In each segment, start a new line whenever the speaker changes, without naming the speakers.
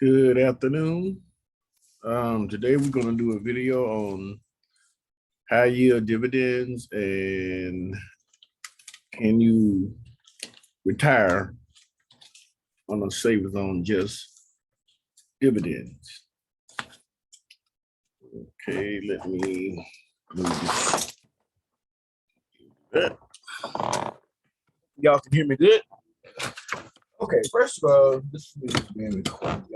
Good afternoon. Today we're going to do a video on high yield dividends and can you retire on a savings on just dividends. Okay, let me move this. Y'all can hear me good? Okay, first of all, this is being recorded.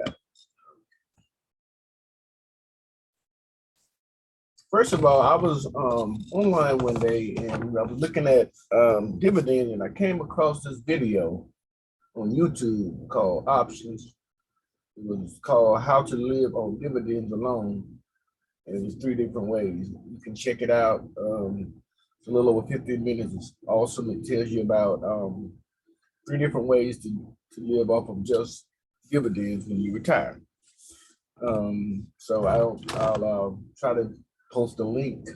First of all, I was online one day and I was looking at dividend, and I came across this video on YouTube called Options. It was called How to Live on Dividends Alone. And it was 3 different ways. You can check it out. It's a little over 15 minutes. It's awesome. It tells you about 3 different ways to live off of just dividends when you retire. So I'll try to post a link,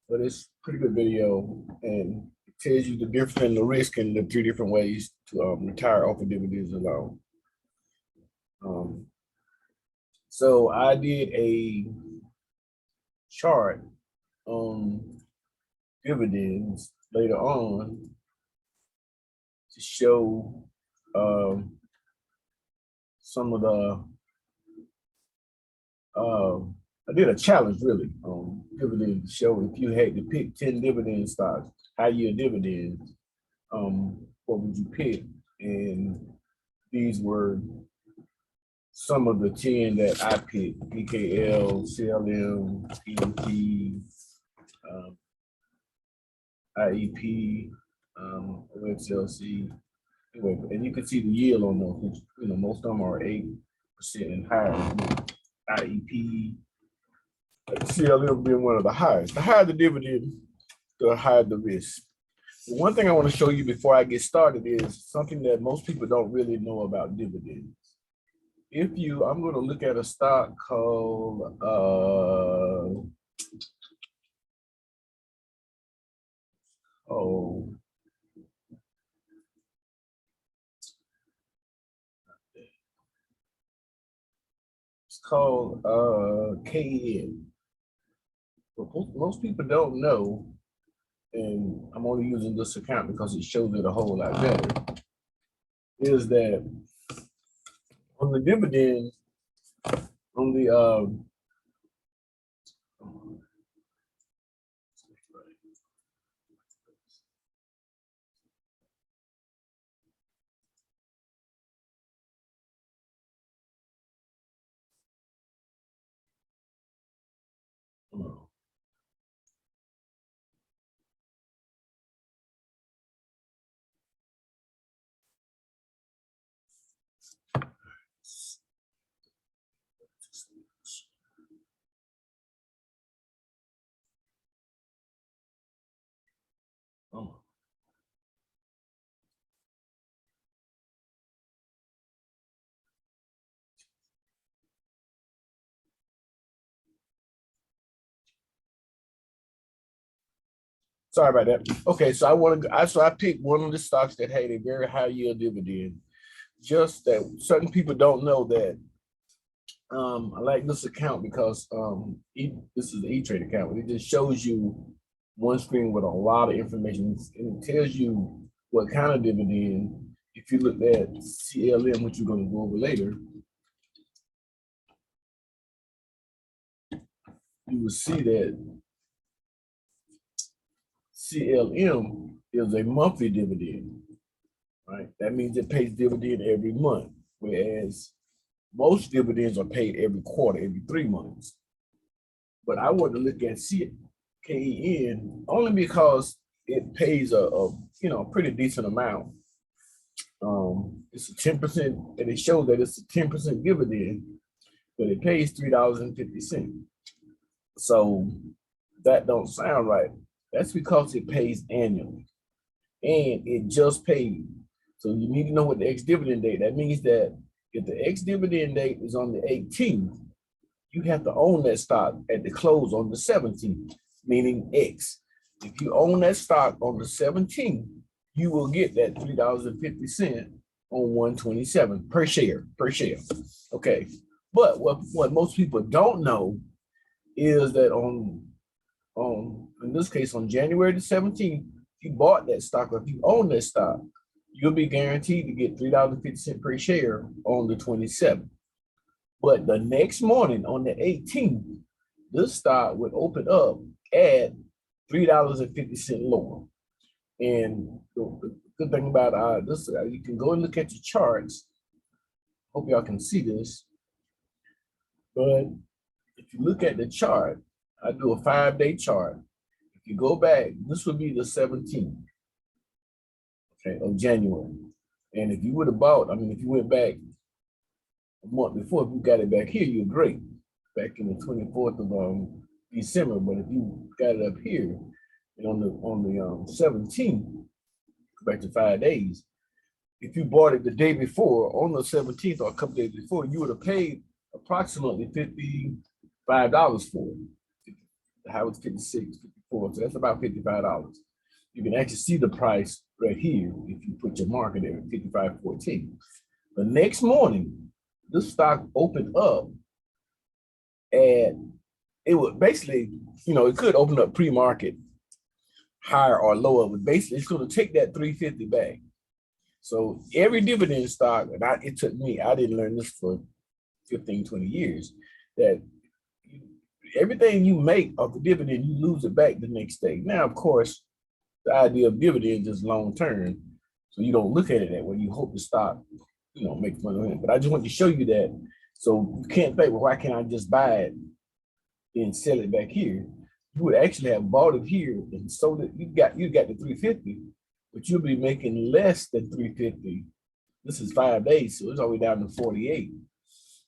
but it's a pretty good video, and it tells you the difference in the risk and the 3 different ways to retire off of dividends alone. So I did a chart on dividends later on to show some of the I did a challenge really on dividend to show if you had to pick 10 dividend stocks, high yield dividends, what would you pick? And these were some of the 10 that I picked: PKL, CLM, PMP, IEP, OXLC. Anyway, and you can see the yield on those, which, most of them are 8% and higher. IEP, CLM being one of the highest. The higher the dividend, the higher the risk. One thing I want to show you before I get started is something that most people don't really know about dividends. I'm going to look at a stock called it's called KEN. But most people don't know, and I'm only using this account because it shows it a whole lot better, is that on the dividend, on the sorry about that. Okay, so I picked one of the stocks that had a very high yield dividend. Just that certain people don't know that. I like this account because this is the E-Trade account. It just shows you one screen with a lot of information, and it tells you what kind of dividend. If you look at CLM, which you're going to go over later, you will see that CLM is a monthly dividend, right? That means it pays dividend every month, whereas most dividends are paid every quarter, every 3 months. But I want to look at KEN only because it pays a pretty decent amount. It's a 10%, and it shows that it's a 10% dividend, but it pays $3.50. So that don't sound right. That's because it pays annually, and it just paid. So you need to know what the ex-dividend date. That means that if the ex-dividend date is on the 18th, you have to own that stock at the close on the 17th, meaning X. If you own that stock on the 17th, you will get that $3.50 on 127 per share, Okay. But what most people don't know is that in this case, on January the 17th, if you bought that stock or if you own that stock, you'll be guaranteed to get $3.50 per share on the 27th. But the next morning on the 18th, this stock would open up at $3.50 lower. And the good thing about this, you can go and look at your charts. Hope y'all can see this. But if you look at the chart, I do a 5-day chart. If you go back, this would be the 17th, okay, of January. And if you would have bought, if you went back a month before, if you got it back here, you're great. Back in the 24th of December. But if you got it up here, and on the 17th, go back to 5 days. If you bought it the day before, on the 17th or a couple days before, you would have paid approximately $55 for it. The high was 56, 54, so that's about $55. You can actually see the price right here if you put your marker there, 55.14. The next morning, this stock opened up and it would basically, it could open up pre-market higher or lower, but basically it's going to take that 350 back. So every dividend stock, and it took me, I didn't learn this for 15, 20 years, that everything you make of the dividend, you lose it back the next day. Now, of course, the idea of dividends is long term, so you don't look at it that way. You hope the stock, makes money on it. But I just want to show you that, so you can't think, well, why can't I just buy it and sell it back here? You would actually have bought it here and sold it. You got the 350, but you'll be making less than 350. This is 5 days, so it's all the way down to 48.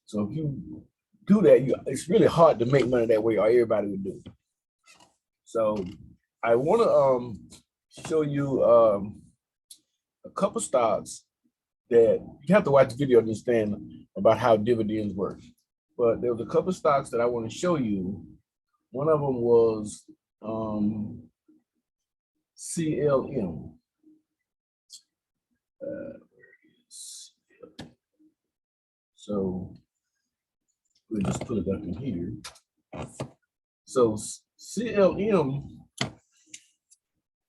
So if you do that, it's really hard to make money that way, or everybody would do it. So I want to show you a couple stocks that you have to watch the video to understand about how dividends work. But there was a couple stocks that I want to show you. One of them was CLM. So we'll just put it up in here. So CLM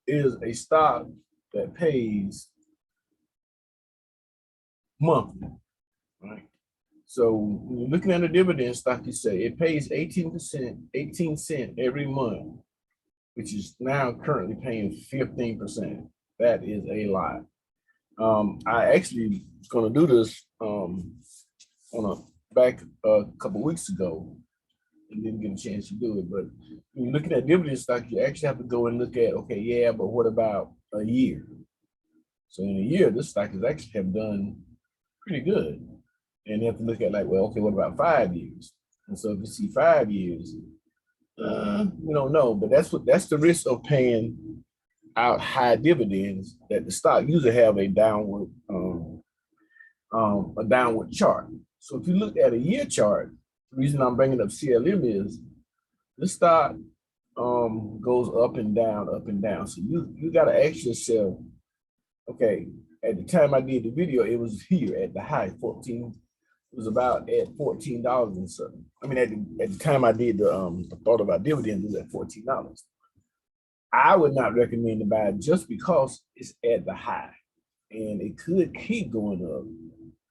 is a stock that pays monthly, right? So when you're looking at a dividend stock, you say it pays 18 cents every month, which is now currently paying 15%. That is a lot. I actually was going to do this back a couple of weeks ago and didn't get a chance to do it. But when you're looking at dividend stock, you actually have to go and look at, okay, yeah, but what about a year? So in a year, this stock has actually have done pretty good. And you have to look at like, well, okay, what about 5 years? And so if you see 5 years, we don't know, but that's the risk of paying out high dividends, that the stock usually have a downward chart. So if you look at a year chart, the reason I'm bringing up CLM is the stock goes up and down, up and down. So you got to ask yourself, okay, at the time I did the video, it was here at the high 14. It was about at $14 and something. At the time I did the thought about dividends, it was at $14. I would not recommend to buy it just because it's at the high, and it could keep going up,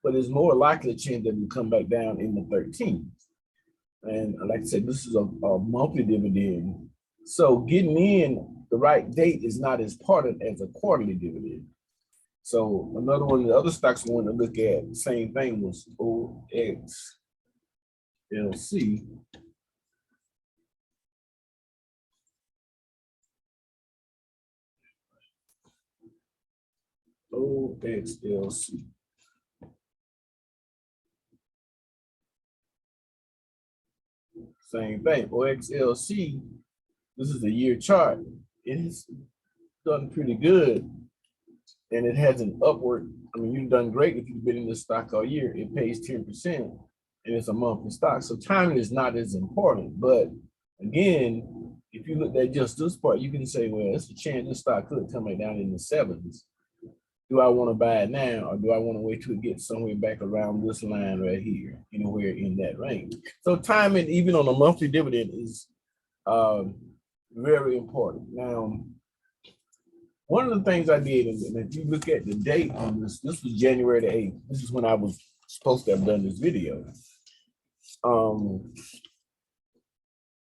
but it's more likely a chance that it will come back down in the 13s. And like I said, this is a monthly dividend. So getting in the right date is not as important as a quarterly dividend. So another one of the other stocks I want to look at, same thing, was OXLC. OXLC. Same thing. OXLC, this is a year chart. It's done pretty good. And it has an upward, you've done great if you've been in this stock all year. It pays 10%, and it's a monthly stock. So timing is not as important. But again, if you look at just this part, you can say, well, it's a chance this stock could come back down in the 7s. do I want to buy it now, or do I want to wait till it gets somewhere back around this line right here, anywhere in that range? So timing, even on a monthly dividend, is very important. Now, one of the things I did, and if you look at the date on this, this was January the 8th. This is when I was supposed to have done this video.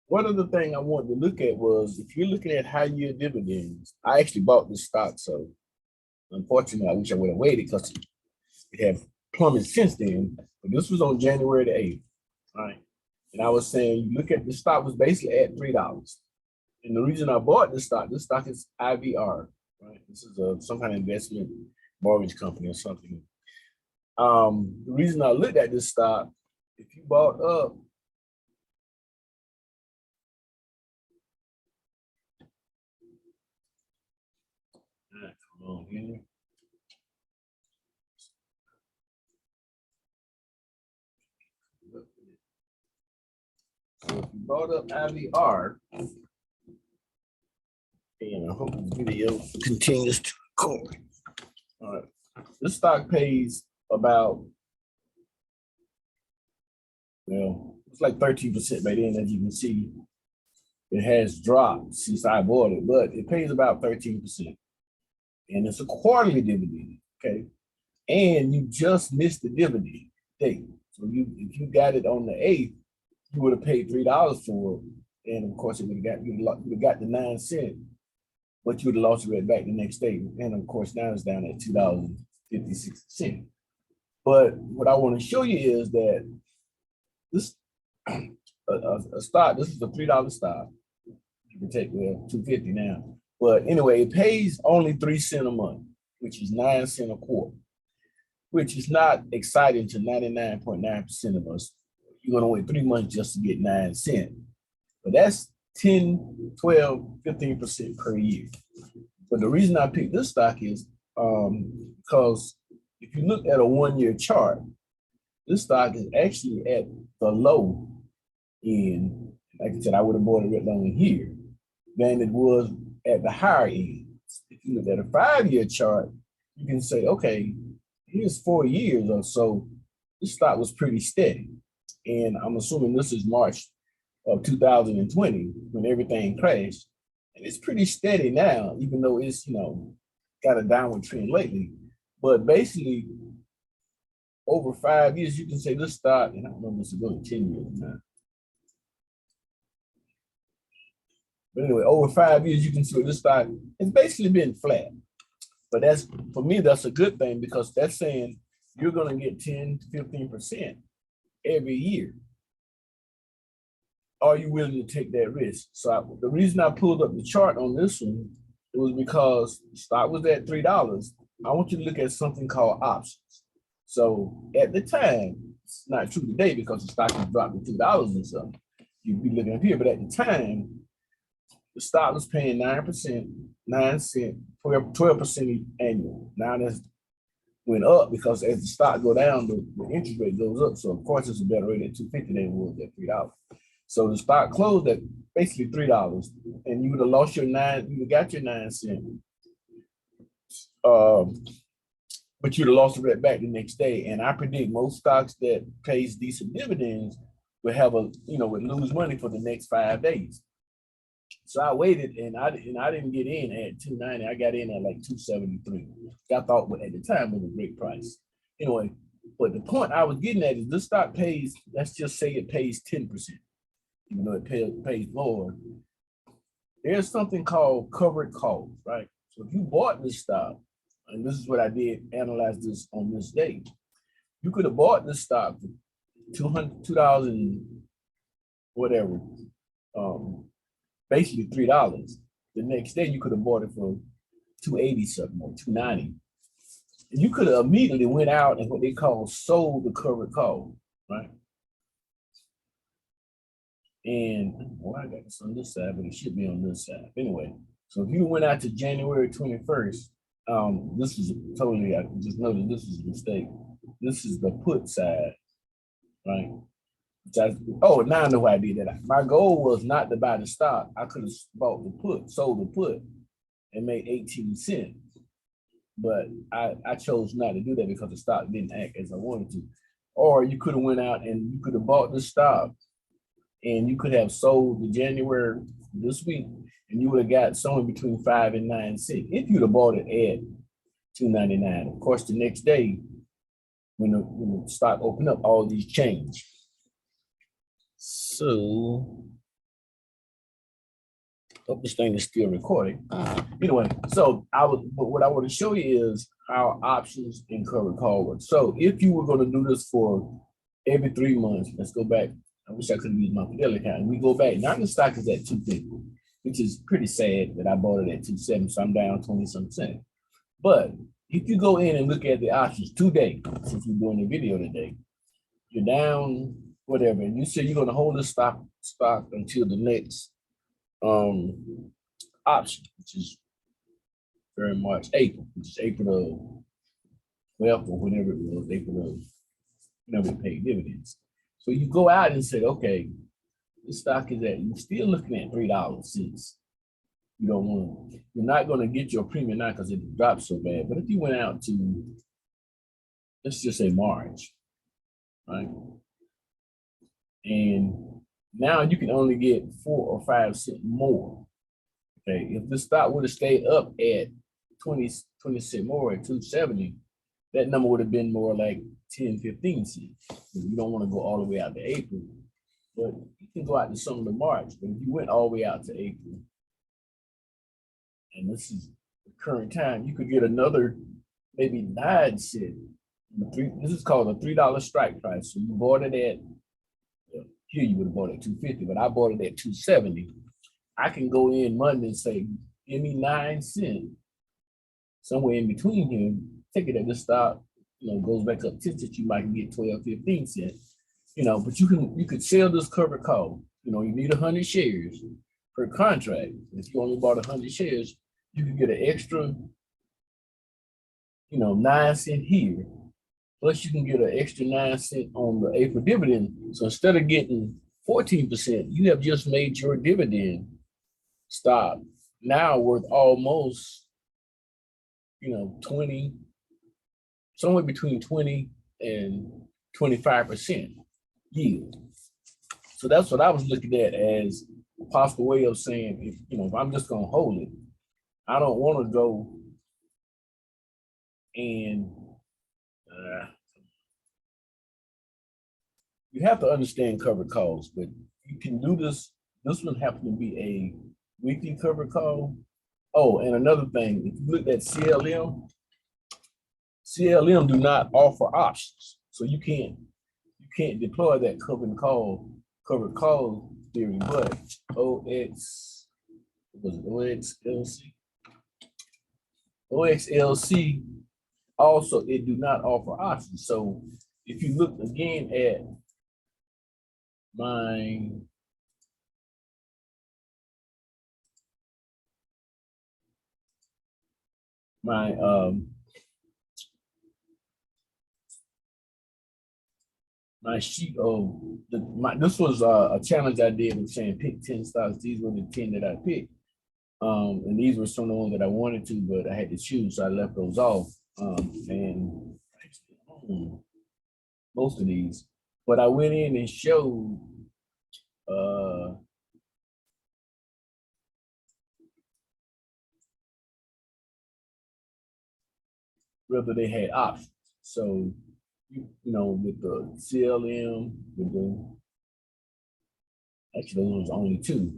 One of the things I wanted to look at was, if you're looking at high yield dividends, I actually bought this stock, so unfortunately, I wish I would have waited because it had plummeted since then. But this was on January the 8th, right? And I was saying, you look at the stock was basically at $3. And the reason I bought this stock is IVR, right? This is some kind of investment mortgage company or something. The reason I looked at this stock, if you bought up, come on here. So if you bought up IVR, and I hope this video continues to record. All right, this stock pays about, well, it's like 13% by then, as you can see. It has dropped since I bought it, but it pays about 13%. And it's a quarterly dividend, okay? And you just missed the dividend date. So if you got it on the 8th, you would have paid $3 for it. And of course, it would have got the 9 cents, but you would have lost it right back the next day. And of course, now it's down at $2.56. But what I want to show you is that this a stock, this is a $3 stock. You can take, well, $2.50 now. But anyway, it pays only 3 cents a month, which is 9 cents a quarter, which is not exciting to 99.9% of us. You're going to wait 3 months just to get 9 cents. But that's 10, 12, 15% per year. But the reason I picked this stock is because if you look at a 1-year chart, this stock is actually at the low end. Like I said, I would have bought it right down here than it was at the higher end. If you look at a 5-year chart, you can say, okay, here's 4 years or so, this stock was pretty steady. And I'm assuming this is March of 2020 when everything crashed. And it's pretty steady now, even though it's, got a downward trend lately. But basically, over 5 years, you can say this stock, and I don't know if this is going 10 years now. But anyway, over 5 years, you can see this stock has basically been flat. But that's, for me, that's a good thing, because that's saying you're going to get 10 to 15% every year. Are you willing to take that risk? So the reason I pulled up the chart on this one, it was because the stock was at $3. I want you to look at something called options. So at the time, it's not true today because the stock has dropped to $2 and something. You'd be looking up here, but at the time, the stock was paying 9%, 9 cents, 12% annual. Now that's went up because as the stock go down, the interest rate goes up. So of course it's a better rate at $2.50 than it was at $3. So the stock closed at basically $3, and you would have lost your you would have got your 9 cents. But you'd have lost it right back the next day. And I predict most stocks that pays decent dividends will have would lose money for the next 5 days. So I waited, and I didn't get in at $2.90. I got in at like $2.73. I thought at the time was a great price. Anyway, but the point I was getting at is this stock pays, let's just say it pays 10%, even though it pays more. There's something called covered calls, right? So if you bought this stock, and this is what I did, analyze this on this day, you could have bought this stock for $2 whatever, basically $3. The next day you could have bought it for $2.80 something or $2.90. And you could have immediately went out and what they call sold the covered call, right? And I got this on this side, but it should be on this side. Anyway, so if you went out to January 21st, this is totally, I just noticed this is a mistake. This is the put side, right? Now I know why I did that. My goal was not to buy the stock. I could have bought the put, sold the put, and made 18 cents. but I chose not to do that because the stock didn't act as I wanted to. Or you could have went out and you could have bought the stock and you could have sold the January this week and you would have got somewhere between 5 and 9 cents if you'd have bought it at $2.99. Of course, the next day when the stock opened up, all these changed. So hope this thing is still recording. Anyway, so what I want to show you is how options and covered call work. So if you were going to do this for every 3 months, let's go back. I wish I could have used my Fidelity account. We go back. Now the stock is at 250, which is pretty sad that I bought it at 270, so I'm down 20-some cents. But if you go in and look at the options today, since we're doing the video today, you're down whatever, and you say you're going to hold this stock until the next option, which is very much April, which is April the 12th or whenever it was, April of whenever we paid dividends. So you go out and say, okay, this stock is at, you're still looking at $3 since you don't want to, you're not going to get your premium now because it dropped so bad. But if you went out to, let's just say March, right? And now you can only get 4 or 5 cents more. Okay, if the stock would have stayed up at 20 cents more at 270, that number would have been more like 10-15 cents. You don't want to go all the way out to April, but you can go out to some of the March. But if you went all the way out to April, and this is the current time, you could get another maybe 9 cents. This is called a $3 strike price. So you bought it at, here you would have bought it at 250, but I bought it at 270. I can go in Monday and say, give me 9 cents, somewhere in between here, take it at the stock, goes back up 10 cents, you might get 12-15 cents, but you could sell this covered call. You need 100 shares per contract. If you only bought 100 shares, you can get an extra, 9 cents here. Plus you can get an extra 9 cents on the April dividend. So instead of getting 14%, you have just made your dividend stock now worth almost, 20, somewhere between 20 and 25% yield. So that's what I was looking at as a possible way of saying, if I'm just going to hold it, I don't want to go and you have to understand covered calls, but you can do this. This one happens to be a weekly covered call. Oh, and another thing, if you look at CLM do not offer options. So you can't deploy that covered call theory, but OXLC also, it do not offer options. So if you look again at my sheet of this was a challenge I did with saying pick 10 stocks. These were the 10 that I picked. And these were some of the ones that I wanted to, but I had to choose, so I left those off. And most of these, but I went in and showed whether they had options. So with the CLM, with the actually those was only 2.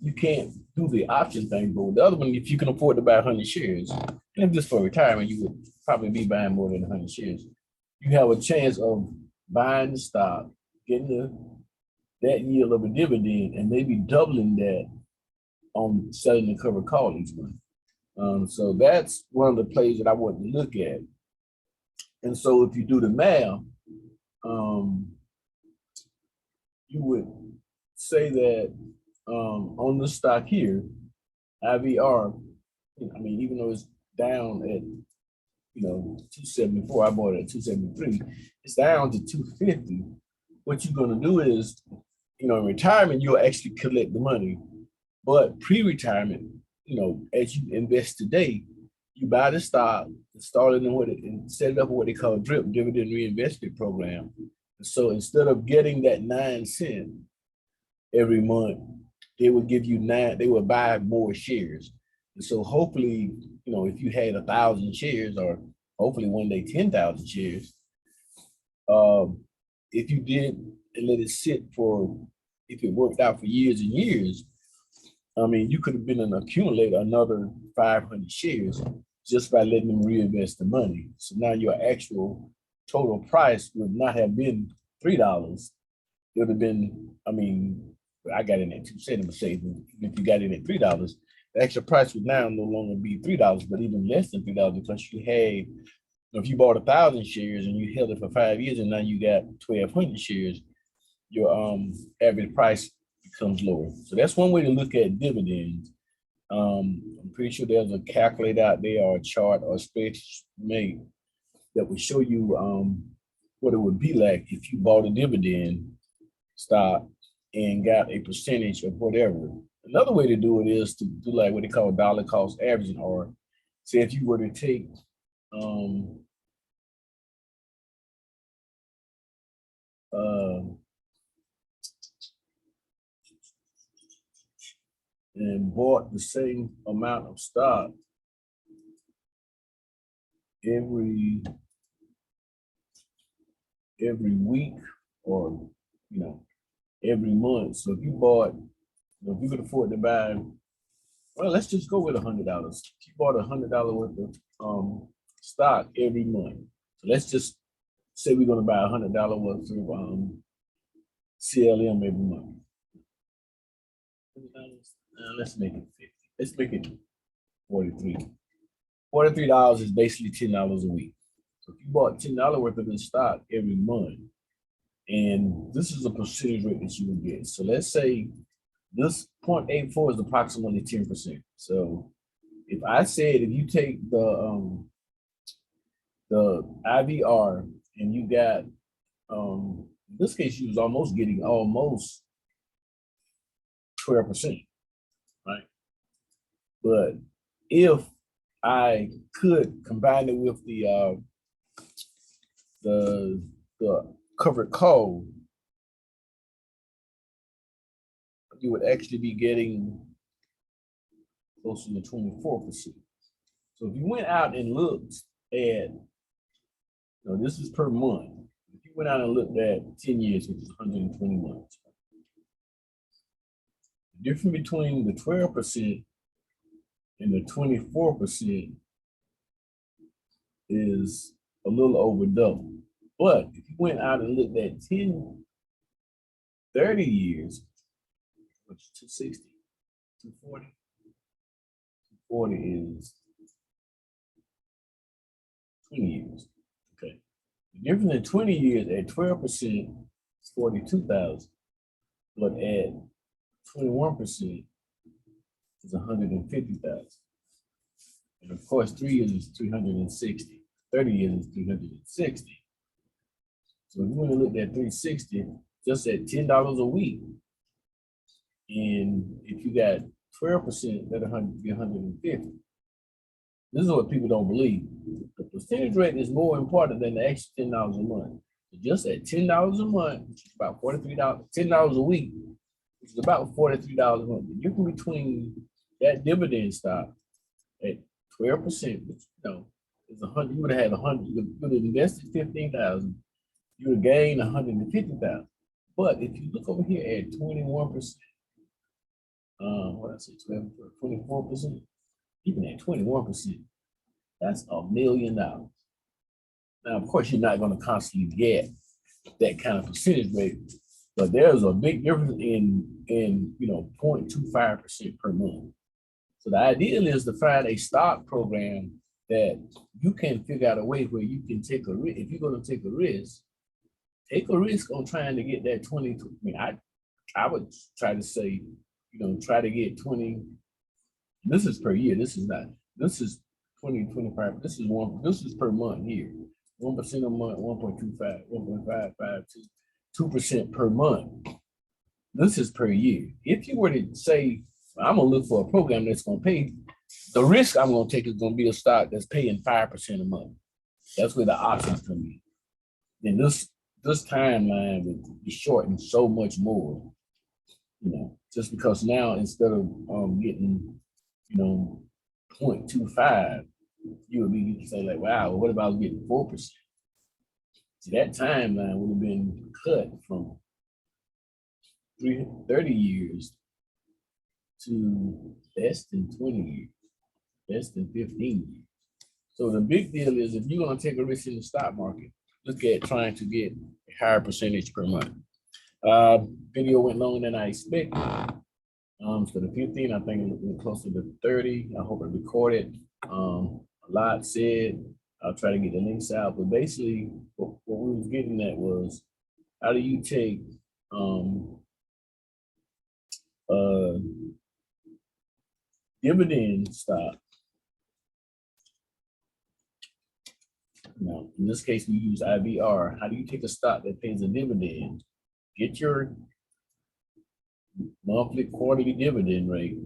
You can't do the option thing, but with the other one, if you can afford to buy 100 shares, and just for retirement, you would probably be buying more than 100 shares. You have a chance of buying the stock, getting that yield of a dividend, and maybe doubling that on selling the covered call each month. So that's one of the plays that I want to look at. And so if you do the math, you would say that on the stock here, IVR, even though it's down at 274, I bought it at 273, it's down to 250. What you're going to do is, in retirement, you'll actually collect the money, but pre-retirement, as you invest today, You buy the stock, install it in and set it up with what they call DRIP, dividend reinvestment program. So instead of getting that 9 cents every month, they would give you they would buy more shares. And so hopefully, if you had 1,000 shares, or hopefully one day 10,000 shares, if you did and let it sit if it worked out for years and years, I mean, you could have been an accumulator another 500 shares just by letting them reinvest the money. So now your actual total price would not have been $3. It would have been, I mean, I got in at 2 cents, but say if you got in at $3, the extra price would now no longer be $3, but even less than $3 because you had, if you bought 1,000 shares and you held it for 5 years and now you got 1,200 shares, your average price becomes lower. So that's one way to look at dividends. I'm pretty sure there's a calculator out there or a chart or a spreadsheet made that would show you what it would be like if you bought a dividend stock and got a percentage of whatever. Another way to do it is to do like what they call dollar cost averaging, or say if you were to take and bought the same amount of stock every week, or every month. So if you bought, if you could afford to buy, well, let's just go with $100. If you bought $100 worth of stock every month, so let's just say we're going to buy $100 worth of CLM every month. Let's make it 50. Let's make it 43. $43 is basically $10 a week. So if you bought $10 worth of this stock every month, and this is a percentage rate that you would get. So let's say this 0.84 is approximately 10%. So if I said if you take the IVR and you got in this case you was almost getting almost 12%, right? But if I could combine it with the covered call, you would actually be getting closer to 24%. So if you went out and looked at, this is per month. If you went out and looked at 10 years, which is 120 months, the difference between the 12% and the 24% is a little over double. But if you went out and looked at 10, 30 years, which is 260, 240, 240 is 20 years. Okay. The difference in 20 years at 12% is 42,000, but at 21% is 150,000. And of course, 3 years is 360. 30 years is 360. So if you want to look at 360, just at $10 a week, and if you got 12%, that'd be 150. This is what people don't believe. The percentage rate is more important than the extra $10 a month. So just at $10 a month, which is about $43, $10 a week, which is about $43 a month. The difference between that dividend stock at 12%, which is 100. You would have had 100. You would have invested 15,000. You would gain 150,000. But if you look over here at 21%, what I say, 24%, even at 21%, that's $1 million. Now, of course, you're not going to constantly get that kind of percentage rate, but there's a big difference in 0.25% per month. So the ideal is to find a stock program that you can figure out a way where you can take a risk. If you're going to take a risk on trying to get that 20. I mean, I would try to say, try to get 20. This is per year. This is not. This is 20, 25. This is per month here. 1% a month, 1.25, 1.55, 2% per month. This is per year. If you were to say, I'm gonna look for a program that's gonna pay The risk I'm going to take is going to be a stock that's paying 5% a month. That's where the options come in. Then this timeline would be shortened so much more, just because now instead of getting, 0.25, you can say like, wow, well, what about getting 4%? See, that timeline would have been cut from 30 years to less than 20 years, less than 15 years. So the big deal is if you're going to take a risk in the stock market, look at trying to get a higher percentage per month. Video went longer than I expected. So the 15, I think it went closer to 30. I hope it recorded. A lot said. I'll try to get the links out. But basically, what we was getting at was, how do you take dividend stock? Now, in this case, we use IBR. How do you take a stock that pays a dividend, get your monthly, quarterly dividend rate,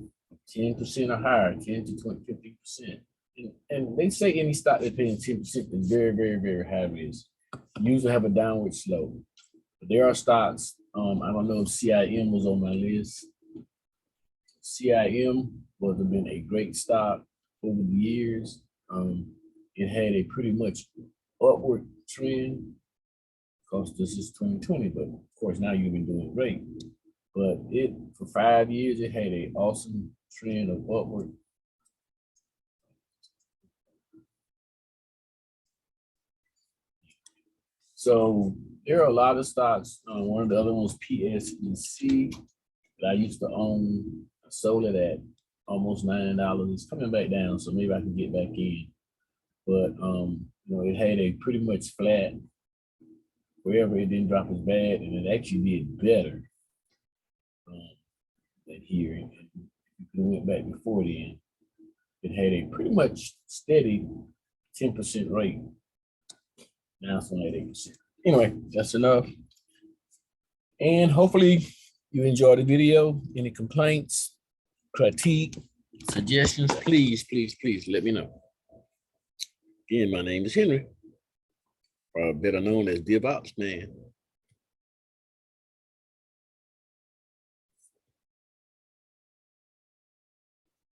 10% or higher, 10 to 20, 50%. And they say any stock that paying 10% is very, very, very high risk. Usually have a downward slope. But there are stocks, I don't know if CIM was on my list. CIM would have been a great stock over the years. It had a pretty much upward trend, because this is 2020, but of course now you've been doing great. But for 5 years, it had an awesome trend of upward. So there are a lot of stocks. One of the other ones, PSEC, that I used to own. I sold it at almost $9. It's coming back down, so maybe I can get back in. But it had a pretty much flat. Wherever it didn't drop as bad, and it actually did better than here. And if you went back before then, it had a pretty much steady 10% rate. Now it's only at 8%. Anyway, that's enough. And hopefully you enjoyed the video. Any complaints, critique, suggestions, please, please, please let me know. Again, my name is Henry, or better known as DevOps Man.